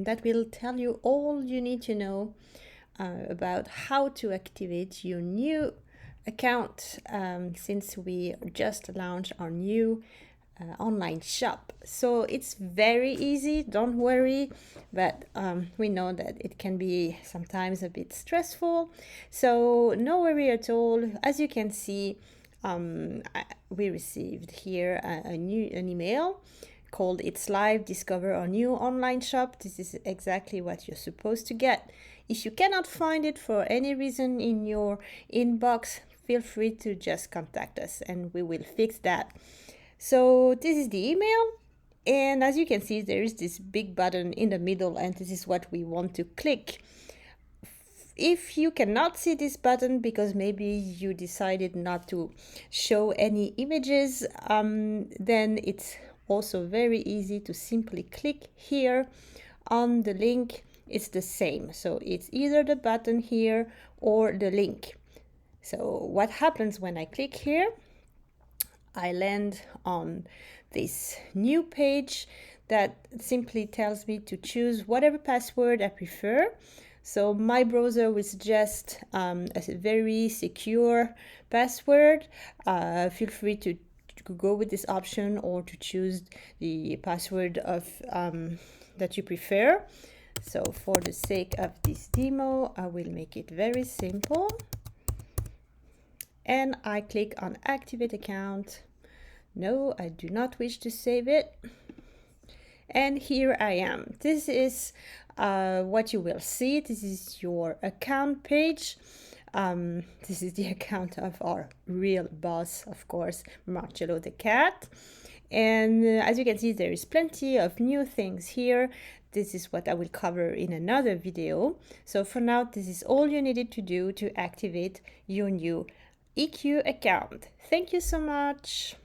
that will tell you all you need to know about how to activate your new account since we just launched our new online shop. So it's very easy, don't worry, but we know that it can be sometimes a bit stressful, so no worry at all. As you can see, we received here an email called "It's Live, discover our new online shop." This is exactly what you're supposed to get. If you cannot find it for any reason in your inbox, feel free to just contact us and we will fix that. So this is the email, and as you can see, there is this big button in the middle, and this is what we want to click. If you cannot see this button because maybe you decided not to show any images, then it's also very easy to simply click here on the link. It's the same, so it's either the button here or the link. So what happens when I click here? I land on this new page that simply tells me to choose whatever password I prefer. So my browser will suggest a very secure password. Feel free to go with this option or to choose the password of that you prefer. So for the sake of this demo, I will make it very simple. And I click on activate account. No, I do not wish to save it. And here I am. This is what you will see. This is your account page. This is the account of our real boss, of course, Marcello the cat. And as you can see, there is plenty of new things here. This is what I will cover in another video. So for now, this is all you needed to do to activate your new IKKYU account. Thank you so much.